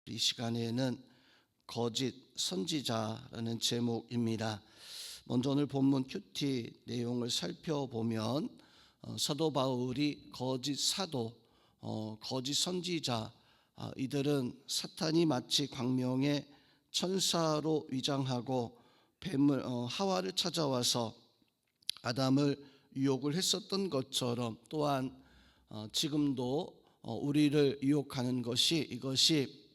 이 시간에는 거짓 선지자라는 제목입니다. 먼저 오늘 본문 큐티 내용을 살펴보면 사도 바울이 거짓 사도, 거짓 선지자, 이들은 사탄이 마치 광명의 천사로 위장하고 뱀을 하와를 찾아와서 아담을 유혹을 했었던 것처럼 또한 지금도 우리를 유혹하는 이것이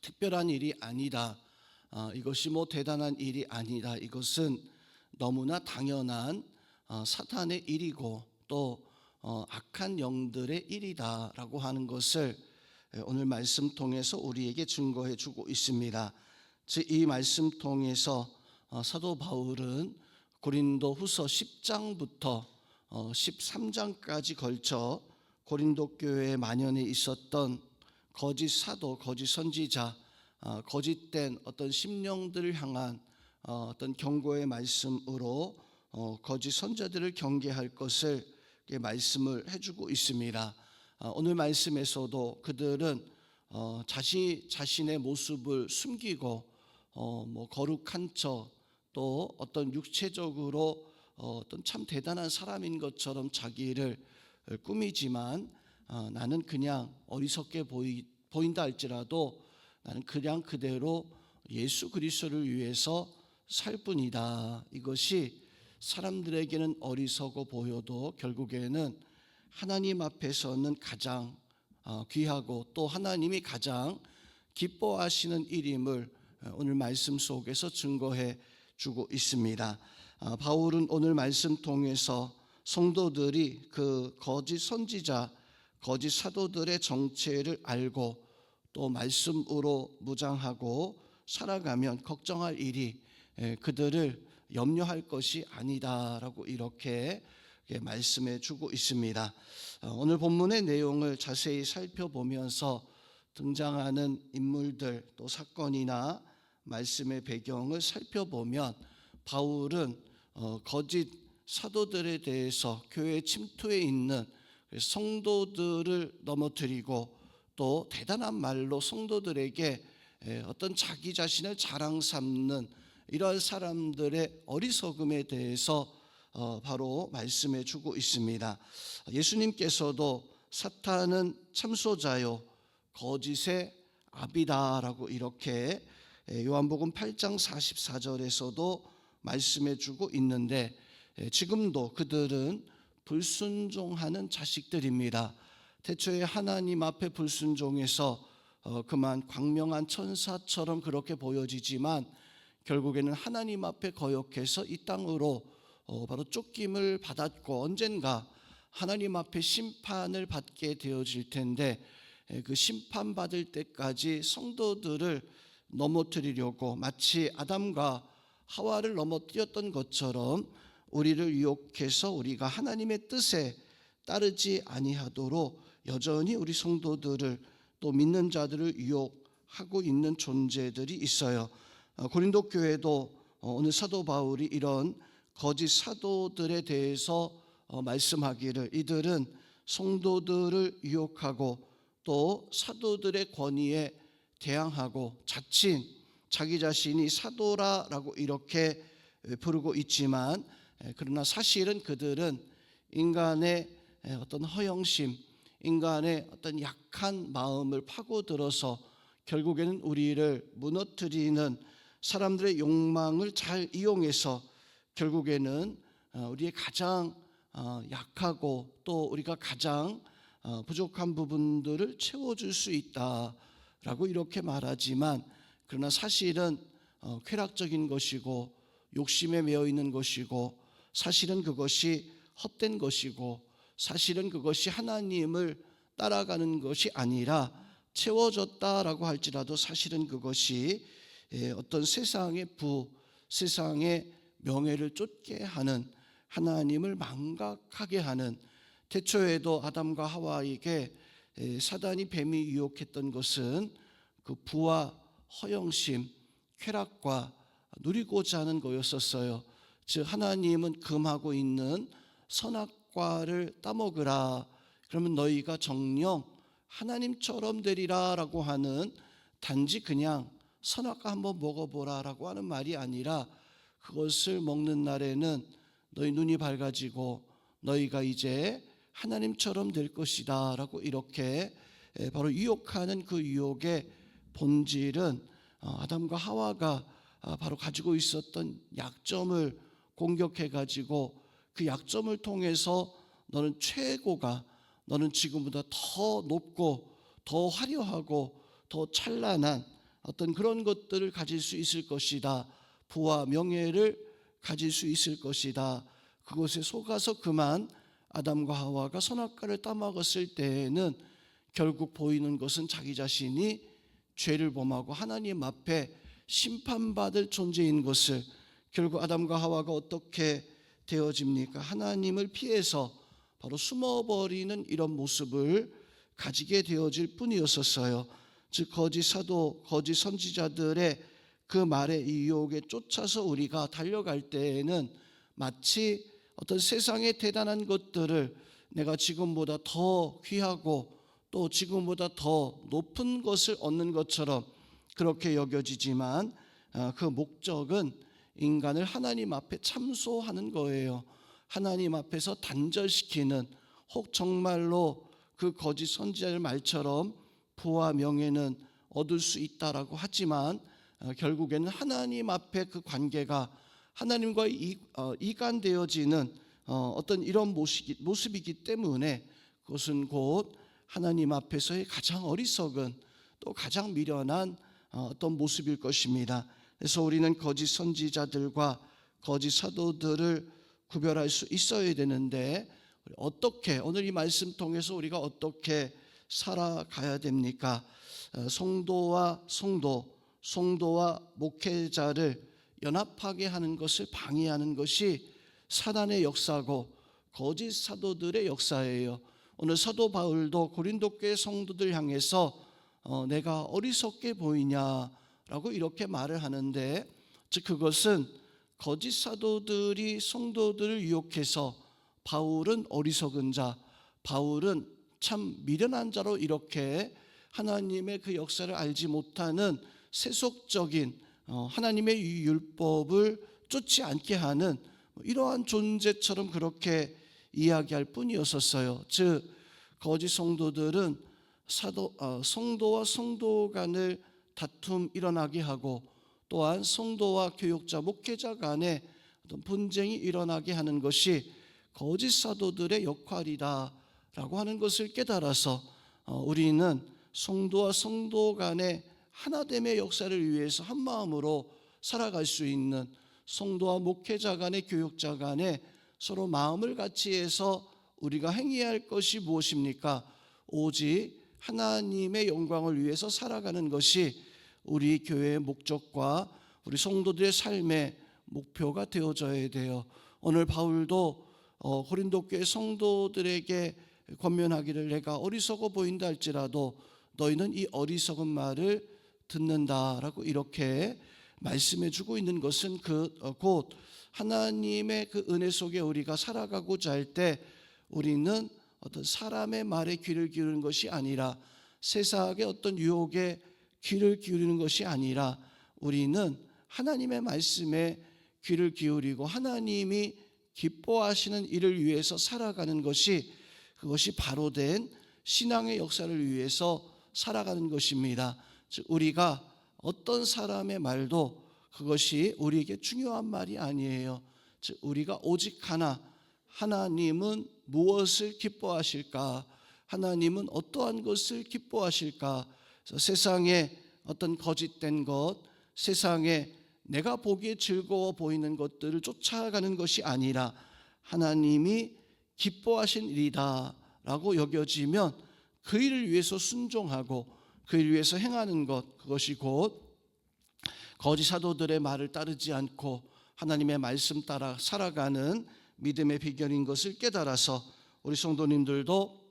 특별한 일이 아니다. 이것이 대단한 일이 아니다. 이것은 너무나 당연한 사탄의 일이고 또 악한 영들의 일이다라고 하는 것을 오늘 말씀 통해서 우리에게 증거해 주고 있습니다. 즉 이 말씀 통해서 사도 바울은 고린도 후서 10장부터 13장까지 걸쳐 고린도 교회에 만연해 있었던 거짓 사도, 거짓 선지자, 거짓된 어떤 심령들을 향한 어떤 경고의 말씀으로 거짓 선자들을 경계할 것을 말씀을 해주고 있습니다. 오늘 말씀에서도 그들은 자신의 모습을 숨기고 거룩한 척, 또 어떤 육체적으로 어떤 참 대단한 사람인 것처럼 자기를 꾸미지만 나는 그냥 어리석게 보인다 할지라도 나는 그냥 그대로 예수 그리스도를 위해서 살 뿐이다. 이것이 사람들에게는 어리석어 보여도 결국에는 하나님 앞에서는 가장 귀하고 또 하나님이 가장 기뻐하시는 일임을 오늘 말씀 속에서 증거해 주고 있습니다. 바울은 오늘 말씀 통해서 성도들이 그 거짓 선지자, 거짓 사도들의 정체를 알고 또 말씀으로 무장하고 살아가면 걱정할 일이 그들을 염려할 것이 아니다라고 이렇게 말씀해 주고 있습니다. 오늘 본문의 내용을 자세히 살펴보면서 등장하는 인물들 또 사건이나 말씀의 배경을 살펴보면 바울은 거짓 사도들에 대해서 교회 침투에 있는 성도들을 넘어뜨리고 또 대단한 말로 성도들에게 어떤 자기 자신을 자랑 삼는 이러한 사람들의 어리석음에 대해서 바로 말씀해 주고 있습니다. 예수님께서도 사탄은 참소자요 거짓의 아비다라고 이렇게 요한복음 8장 44절에서도 말씀해 주고 있는데 지금도 그들은 불순종하는 자식들입니다. 태초에 하나님 앞에 불순종해서 그만 광명한 천사처럼 그렇게 보여지지만 결국에는 하나님 앞에 거역해서 이 땅으로 바로 쫓김을 받았고 언젠가 하나님 앞에 심판을 받게 되어질 텐데 그 심판받을 때까지 성도들을 넘어뜨리려고 마치 아담과 하와를 넘어뜨렸던 것처럼 우리를 유혹해서 우리가 하나님의 뜻에 따르지 아니하도록 여전히 우리 성도들을 또 믿는 자들을 유혹하고 있는 존재들이 있어요. 고린도 교회도 오늘 사도 바울이 이런 거짓 사도들에 대해서 말씀하기를 이들은 성도들을 유혹하고 또 사도들의 권위에 대항하고 자칭 자기 자신이 사도라라고 이렇게 부르고 있지만 그러나 사실은 그들은 인간의 어떤 허영심, 인간의 어떤 약한 마음을 파고들어서 결국에는 우리를 무너뜨리는 사람들의 욕망을 잘 이용해서 결국에는 우리의 가장 약하고 또 우리가 가장 부족한 부분들을 채워줄 수 있다라고 이렇게 말하지만 그러나 사실은 쾌락적인 것이고 욕심에 매여 있는 것이고 사실은 그것이 헛된 것이고 사실은 그것이 하나님을 따라가는 것이 아니라 채워졌다라고 할지라도 사실은 그것이 어떤 세상의 세상의 명예를 쫓게 하는 하나님을 망각하게 하는 태초에도 아담과 하와에게 사단이 뱀이 유혹했던 것은 그 부와 허영심, 쾌락과 누리고자 하는 거였었어요. 즉 하나님은 금하고 있는 선악과를 따먹으라 그러면 너희가 정녕 하나님처럼 되리라 라고 하는 단지 그냥 선악과 한번 먹어보라라고 하는 말이 아니라 그것을 먹는 날에는 너희 눈이 밝아지고 너희가 이제 하나님처럼 될 것이다 라고 이렇게 바로 유혹하는 그 유혹의 본질은 아담과 하와가 바로 가지고 있었던 약점을 공격해 가지고 그 약점을 통해서 너는 최고가, 너는 지금보다 더 높고 더 화려하고 더 찬란한 어떤 그런 것들을 가질 수 있을 것이다, 부와 명예를 가질 수 있을 것이다, 그것에 속아서 그만 아담과 하와가 선악과를 따먹었을 때에는 결국 보이는 것은 자기 자신이 죄를 범하고 하나님 앞에 심판받을 존재인 것을, 결국 아담과 하와가 어떻게 되어집니까? 하나님을 피해서 바로 숨어버리는 이런 모습을 가지게 되어질 뿐이었었어요. 즉 거짓 사도, 거짓 선지자들의 그 말의 유혹에 쫓아서 우리가 달려갈 때에는 마치 어떤 세상의 대단한 것들을 내가 지금보다 더 귀하고 또 지금보다 더 높은 것을 얻는 것처럼 그렇게 여겨지지만 그 목적은 인간을 하나님 앞에 참소하는 거예요. 하나님 앞에서 단절시키는, 혹 정말로 그 거짓 선지자의 말처럼 부와 명예는 얻을 수 있다라고 하지만 결국에는 하나님 앞에 그 관계가 하나님과 이간되어지는 어떤 이런 모습이기 때문에 그것은 곧 하나님 앞에서의 가장 어리석은 또 가장 미련한 어떤 모습일 것입니다. 그래서 우리는 거짓 선지자들과 거짓 사도들을 구별할 수 있어야 되는데 어떻게, 오늘 이 말씀 통해서 우리가 어떻게 살아가야 됩니까? 성도와 성도와 목회자를 연합하게 하는 것을 방해하는 것이 사단의 역사고 거짓 사도들의 역사예요. 오늘 사도 바울도 고린도 교회 성도들 향해서 내가 어리석게 보이냐라고 이렇게 말을 하는데, 즉 그것은 거짓 사도들이 성도들을 유혹해서 바울은 어리석은 자, 바울은 참 미련한 자로 이렇게 하나님의 그 역사를 알지 못하는 세속적인 하나님의 율법을 쫓지 않게 하는 이러한 존재처럼 그렇게 이야기할 뿐이었었어요. 즉 거짓 성도들은 성도와 성도 간을 다툼 일어나게 하고 또한 성도와 교육자, 목회자 간에 어떤 분쟁이 일어나게 하는 것이 거짓 사도들의 역할이다라고 하는 것을 깨달아서 우리는 성도와 성도 간의 하나됨의 역사를 위해서 한 마음으로 살아갈 수 있는, 성도와 목회자 간의, 교육자 간에 서로 마음을 같이 해서 우리가 행해야 할 것이 무엇입니까? 오직 하나님의 영광을 위해서 살아가는 것이 우리 교회의 목적과 우리 성도들의 삶의 목표가 되어져야 돼요. 오늘 바울도 고린도 교회 성도들에게 권면하기를 내가 어리석어 보인다 할지라도 너희는 이 어리석은 말을 듣는다라고 이렇게 말씀해 주고 있는 것은 곧 하나님의 그 은혜 속에 우리가 살아가고자 할 때 우리는 어떤 사람의 말에 귀를 기울이는 것이 아니라 세상의 어떤 유혹에 귀를 기울이는 것이 아니라 우리는 하나님의 말씀에 귀를 기울이고 하나님이 기뻐하시는 일을 위해서 살아가는 것이, 그것이 바로 된 신앙의 역사를 위해서 살아가는 것입니다. 즉 우리가 어떤 사람의 말도 그것이 우리에게 중요한 말이 아니에요. 즉 우리가 오직 하나, 하나님은 무엇을 기뻐하실까? 하나님은 어떠한 것을 기뻐하실까? 세상에 어떤 거짓된 것, 세상에 내가 보기에 즐거워 보이는 것들을 쫓아가는 것이 아니라 하나님이 기뻐하신 일이다 라고 여겨지면 그 일을 위해서 순종하고 그 일을 위해서 행하는 것, 그것이 곧 거짓 사도들의 말을 따르지 않고 하나님의 말씀 따라 살아가는 믿음의 비결인 것을 깨달아서 우리 성도님들도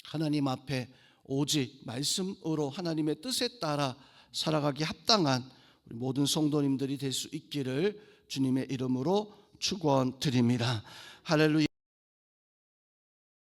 하나님 앞에 오직 말씀으로 하나님의 뜻에 따라 살아가기 합당한 우리 모든 성도님들이 될 수 있기를 주님의 이름으로 축원드립니다. 할렐루야.